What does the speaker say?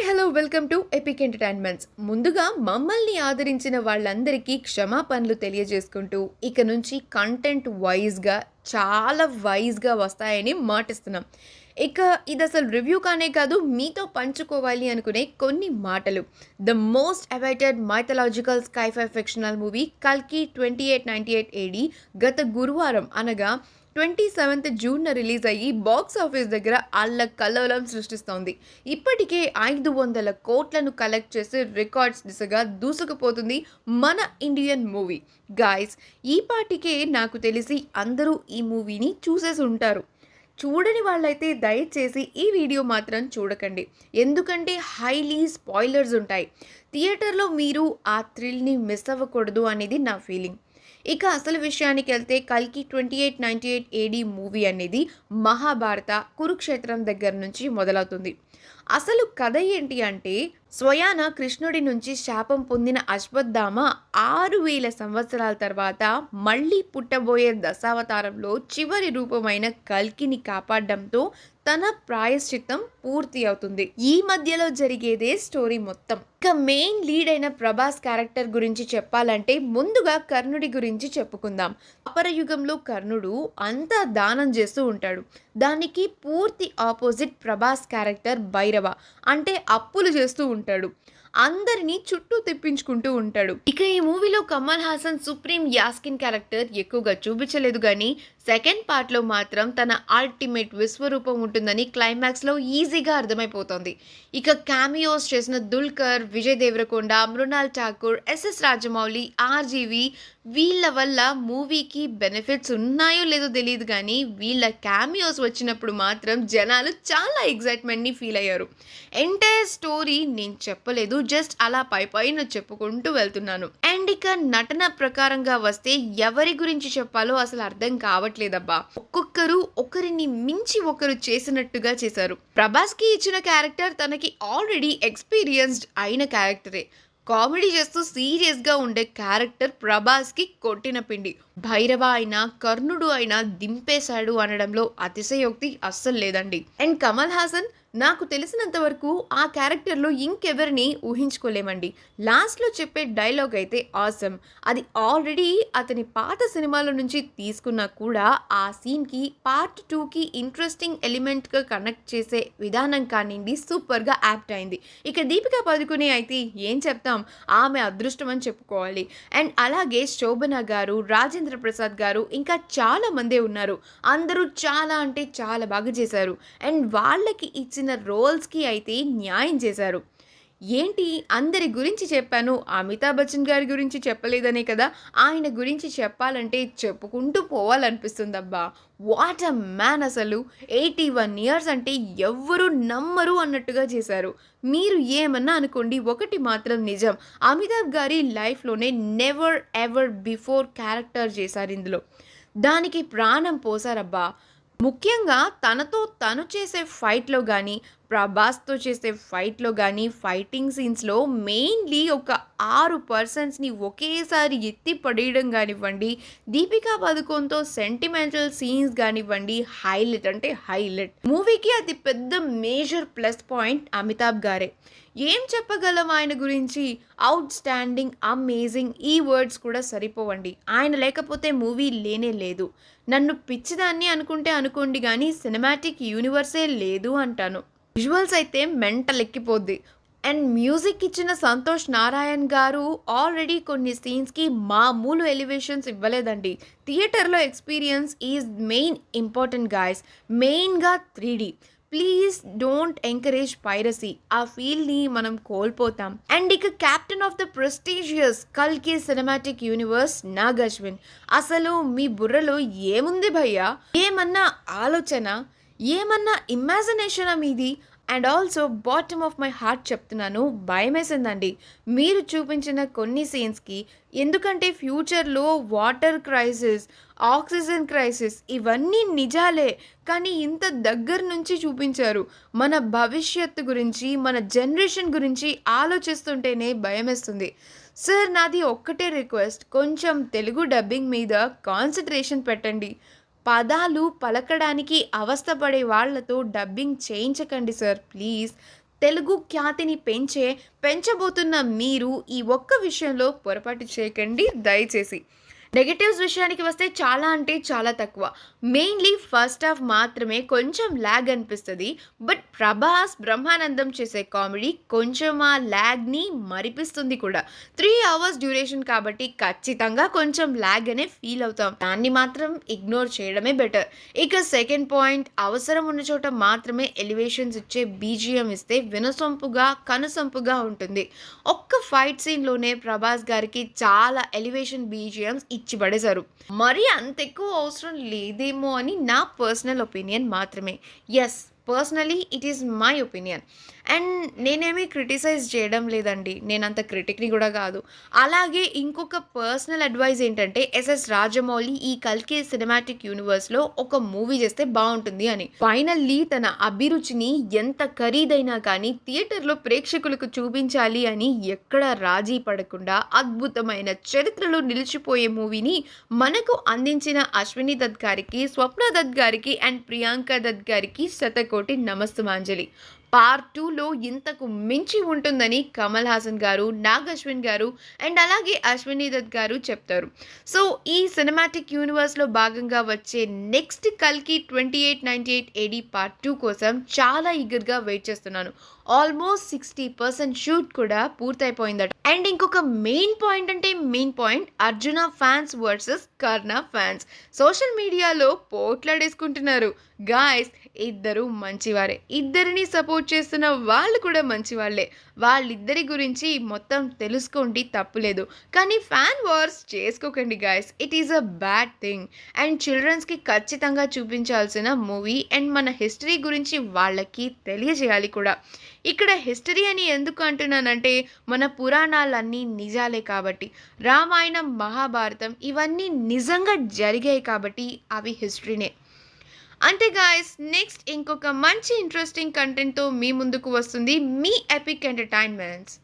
Hi hello welcome to epic entertainments. ముందుగా మమ్మల్ని ఆదరించిన వాళ్ళందరికీ క్షమాపణలు తెలియజేసుకుంటూ ఇక నుంచి కంటెంట్ చాలా వైజ్గా వస్తాయని మాటిస్తున్నాం. ఇక ఇది అసలు రివ్యూ కానే కాదు, మీతో పంచుకోవాలి అనుకునే కొన్ని మాటలు. The most awaited mythological sci-fi fictional movie కల్కి 2898 ఏడి గత గురువారం అనగా 27th జూన్న రిలీజ్ అయ్యి బాక్స్ ఆఫీస్ దగ్గర అల్లకల్లోలం సృష్టిస్తోంది. ఇప్పటికే 500 కోట్లను కలెక్ట్ చేసి రికార్డ్స్ దిశగా దూసుకుపోతుంది మన ఇండియన్ మూవీ. గాయ్స్, ఈ పాటికే నాకు తెలిసి అందరూ ఈ మూవీని చూసేసి ఉంటారు. చూడని వాళ్ళైతే దయచేసి ఈ వీడియో మాత్రం చూడకండి, ఎందుకంటే హైలీ స్పాయిలర్స్ ఉంటాయి. థియేటర్లో మీరు ఆ థ్రిల్ని మిస్ అవ్వకూడదు అనేది నా ఫీలింగ్. ఇక అసలు విషయానికి వెళ్తే కల్కి 2898 ఏడి మూవీ అనేది మహాభారత కురుక్షేత్రం దగ్గర నుంచి మొదలవుతుంది. అసలు కథ ఏంటి అంటే, స్వయాన కృష్ణుడి నుంచి శాపం పొందిన అశ్వత్థామ 6000 సంవత్సరాల తర్వాత మళ్ళీ పుట్టబోయే దశావతారంలో చివరి రూపమైన కల్కిని కాపాడడంతో తన ప్రాయశ్చిత్తం పూర్తి అవుతుంది. ఈ మధ్యలో జరిగేదే స్టోరీ మొత్తం. ఇక మెయిన్ లీడ్ అయిన ప్రభాస్ క్యారెక్టర్ గురించి చెప్పాలంటే ముందుగా కర్ణుడి గురించి చెప్పుకుందాం. అపరయుగంలో కర్ణుడు అంతా దానం చేస్తూ ఉంటాడు. దానికి పూర్తి ఆపోజిట్ ప్రభాస్ క్యారెక్టర్ భైరవ, అంటే అప్పులు చేస్తూ ఉంటాడు. అందరినీ చుట్టూ తిప్పించుకుంటూ ఉంటాడు. ఇక ఈ మూవీలో కమల్ హాసన్ సుప్రీం యాస్కిన్ క్యారెక్టర్ ఎక్కువగా చూపించలేదు, కానీ సెకండ్ పార్ట్లో మాత్రం తన అల్టిమేట్ విశ్వరూపం ఉంటుందని క్లైమాక్స్లో ఈజీగా అర్థమైపోతుంది. ఇక క్యామియోస్ చేసిన దుల్కర్, విజయ్ దేవరకొండ, మృణాల్ ఠాకూర్, ఎస్ఎస్ రాజమౌళి, ఆర్జీవి, వీళ్ళ వల్ల మూవీకి బెనిఫిట్స్ ఉన్నాయో లేదో తెలియదు, కానీ వీళ్ళ క్యామియోస్ వచ్చినప్పుడు మాత్రం జనాలు చాలా ఎగ్జైట్మెంట్ని ఫీల్ అయ్యారు. ఎంటైర్ స్టోరీ నేను చెప్పలేదు, జస్ట్ అలా పైన చెప్పుకుంటూ వెళ్తున్నాను. అండ్ ఇక నటన ప్రకారంగా వస్తే ఎవరి గురించి చెప్పాలో అసలు అర్థం కావట్లేదబ్బా. ఒక్కొక్కరు ఒకరిని మించి ఒకరు చేసినట్టుగా చేశారు. ప్రభాస్ కి ఇచ్చిన క్యారెక్టర్ తనకి ఆల్రెడీ ఎక్స్పీరియన్స్డ్ అయిన క్యారెక్టరే. కామెడీ చేస్తూ సీరియస్గా ఉండే క్యారెక్టర్ ప్రభాస్కి కొట్టిన పిండి. భైరవ అయినా కర్ణుడు అయినా దింపేశాడు అనడంలో అతిశయోక్తి అస్సలు లేదండి. అండ్ కమల్ హాసన్, నాకు తెలిసినంత వరకు ఆ క్యారెక్టర్లో ఇంకెవరిని ఊహించుకోలేమండి. లాస్ట్లో చెప్పే డైలాగ్ అయితే ఆసమ్. అది ఆల్రెడీ అతని పాత సినిమాల నుంచి తీసుకున్నా కూడా ఆ సీన్కి పార్ట్ 2కి ఇంట్రెస్టింగ్ ఎలిమెంట్గా కనెక్ట్ చేసే విధానం కానివ్వండి సూపర్గా యాప్ట్ అయింది. ఇక దీపికా పదుకునే అయితే ఏం చెప్తాం, ఆమె అదృష్టం అని చెప్పుకోవాలి. అండ్ అలాగే శోభన గారు, రాజేంద్ర ప్రసాద్ గారు, ఇంకా చాలా మందే ఉన్నారు. అందరూ చాలా అంటే చాలా బాగా చేశారు. అండ్ వాళ్ళకి ఇచ్చిన రోల్స్కి అయితే న్యాయం చేశారు. ఏంటి అందరి గురించి చెప్పాను, అమితాబ్ బచ్చన్ గారి గురించి చెప్పలేదనే కదా. ఆయన గురించి చెప్పాలంటే చెప్పుకుంటూ పోవాలనిపిస్తుందబ్బా. వాట్ అ మ్యాన్ అసలు. 81 ఇయర్స్ అంటే ఎవ్వరూ నమ్మరు అన్నట్టుగా చేశారు. మీరు ఏమన్నా అనుకోండి, ఒకటి మాత్రం నిజం, అమితాబ్ గారి లైఫ్లోనే నెవర్ ఎవర్ బిఫోర్ క్యారెక్టర్ చేశారు ఇందులో. దానికి ప్రాణం పోసారబ్బా. ముఖ్యంగా తనతో తను చేసే ఫైట్లో కానీ ప్రభాస్తో చేసే ఫైట్లో కానీ ఫైటింగ్ సీన్స్లో మెయిన్లీ ఒక 6 పర్సన్స్ని ఒకేసారి ఎత్తి పడేయడం కానివ్వండి, దీపికా పదుకోన్తో సెంటిమెంటల్ సీన్స్ కానివ్వండి, హైలైట్ అంటే హైలైట్. మూవీకి అది పెద్ద మేజర్ ప్లస్ పాయింట్ అమితాబ్ గారే. ఏం చెప్పగలం ఆయన గురించి? అవుట్ స్టాండింగ్, అమేజింగ్, ఈ వర్డ్స్ కూడా సరిపోవండి. ఆయన లేకపోతే మూవీ లేనే లేదు. నన్ను పిచ్చిదాన్ని అనుకుంటే అనుకోండి, కానీ సినిమాటిక్ యూనివర్సే లేదు అంటాను. విజువల్స్ అయితే మెంటల్ ఎక్కిపోద్ది. అండ్ మ్యూజిక్ ఇచ్చిన సంతోష్ నారాయణ్ గారు ఆల్రెడీ కొన్ని సీన్స్కి మామూలు ఎలివేషన్స్ ఇవ్వలేదండి. థియేటర్లో experience is main important guys. మెయిన్గా 3D. Please don't encourage piracy. ఆ ఫీల్ని మనం కోల్పోతాం. అండ్ ఇక క్యాప్టెన్ ఆఫ్ ద ప్రెస్టీజియస్ కల్కి సినిమాటిక్ యూనివర్స్ నాగ్ అశ్విన్. అసలు మీ బుర్రలో ఏముంది భయ్యా? ఏమన్నా ఆలోచన, ఏమన్నా ఇమాజినేషనా మీది? And also bottom of my heart చెప్తున్నాను, భయమేసిందండి మీరు చూపించిన కొన్ని సీన్స్కి. ఎందుకంటే ఫ్యూచర్లో వాటర్ క్రైసిస్, ఆక్సిజన్ క్రైసిస్ ఇవన్నీ నిజాలే, కానీ ఇంత దగ్గర నుంచి చూపించారు. మన భవిష్యత్తు గురించి, మన జనరేషన్ గురించి ఆలోచిస్తుంటేనే భయమేస్తుంది. సార్, నాది ఒక్కటే రిక్వెస్ట్, కొంచెం తెలుగు డబ్బింగ్ మీద కాన్సన్ట్రేషన్ పెట్టండి. పదాలు పలకడానికి అవస్థపడే వాళ్లతో డబ్బింగ్ చేయించకండి సార్, ప్లీజ్. తెలుగు ఖ్యాతిని పెంచబోతున్న మీరు ఈ ఒక్క విషయంలో పొరపాటు చేయకండి దయచేసి. నెగెటివ్స్ విషయానికి వస్తే చాలా అంటే చాలా తక్కువ. మెయిన్‌లీ ఫస్ట్ హాఫ్ మాత్రమే కొంచెం లాగ్ అనిపిస్తది. బట్ ప్రభాస్, బ్రహ్మానందం చేసే కామెడీ కొంచెం ఆ లాగ్‌ని మరిపిస్తుంది కూడా. 3 అవర్స్ డ్యూరేషన్ కాబట్టి ఖచ్చితంగా కొంచెం లాగ్ అనే ఫీల్ అవుతాం. దాన్ని మాత్రం ఇగ్నోర్ చేయడమే బెటర్. ఇక సెకండ్ పాయింట్, అవసరం ఉన్న చోట మాత్రమే ఎలివేషన్స్ ఇచ్చే బీజీఎం ఇస్తే వినసొంపుగా, కనుసొంపుగా ఉంటుంది. ఒక్క ఫైట్ సీన్‌లోనే ప్రభాస్ గారికి చాలా ఎలివేషన్ బీజీఎమ్స్ ఇచ్చి పడేశారు. మరీ అంత ఎక్కువ అవసరం లేదేమో అని నా పర్సనల్ ఒపీనియన్ మాత్రమే. Yes, personally it is my opinion. And నేనేమి క్రిటిసైజ్ చేయడం లేదండి. నేనంత క్రిటిక్‌ని గూడా గాదు. అలాగే ఇంకొక పర్సనల్ అడ్వైస్ ఏంటంటే, ఎస్ఎస్ రాజమౌళి ఈ 'కల్కి' సినిమాటిక్ యూనివర్స్‌లో ఒక మూవీ చేస్తే బావుంటుంది అని. ఫైనల్లీ తన అభిరుచిని ఎంత ఖరీదైనా కానీ థియేటర్‌లో ప్రేక్షకులకు చూపించాలి అని ఎక్కడా రాజీ పడకుండా అద్భుతమైన చరిత్రలో నిలిచిపోయే మూవీని మనకు అందించిన అశ్విని దత్ గారికి, స్వప్న దత్ గారికి అండ్ ప్రియాంక దత్ గారికి శతకోటి నమస్తమాంజలి. పార్ట్ 2లో ఇంతకు మించి ఉంటుందని కమల్ హాసన్ గారు, నాగ్ అశ్విన్ గారు అండ్ అలాగే అశ్విని దత్ గారు చెప్తారు. సో ఈ సినిమాటిక్ యూనివర్స్‌లో భాగంగా వచ్చే నెక్స్ట్ 'కల్కి 2898 ఏడీ పార్ట్ 2' కోసం చాలా ఈగర్‌గా వెయిట్ చేస్తున్నాను. ఆల్మోస్ట్ 60% షూట్ కూడా పూర్తయిపోయిందట. అండ్ ఇంకొక మెయిన్ పాయింట్ అంటే main point, Arjuna fans versus Karna fans social మీడియాలో పోట్లాడేసుకుంటున్నారు. గాయ్స్, ఇద్దరు మంచివారే. ఇద్దరిని సపోర్ట్ చేస్తున్న వాళ్ళు కూడా మంచివాళ్ళే. వాళ్ళిద్దరి గురించి మొత్తం తెలుసుకోండి, తప్పులేదు. కానీ ఫ్యాన్ వార్స్ చేసుకోకండి guys. It is a bad thing. And చిల్డ్రన్స్‌కి ఖచ్చితంగా చూపించాల్సిన మూవీ అండ్ మన హిస్టరీ గురించి వాళ్ళకి తెలియజేయాలి కూడా. ఇక్కడ హిస్టరీ అని ఎందుకు అంటున్నానంటే, మన పురాణాలన్నీ నిజాలే కాబట్టి. రామాయణం, మహాభారతం ఇవన్నీ నిజంగా జరిగాయి కాబట్టి అవి హిస్టరీనే. అంతే గాయ్స్, నెక్స్ట్ ఇంకొక మంచి ఇంట్రెస్టింగ్ కంటెంట్‌తో మీ ముందుకు వస్తుంది మీ ఎపిక్ ఎంటర్‌టైన్‌మెంట్స్.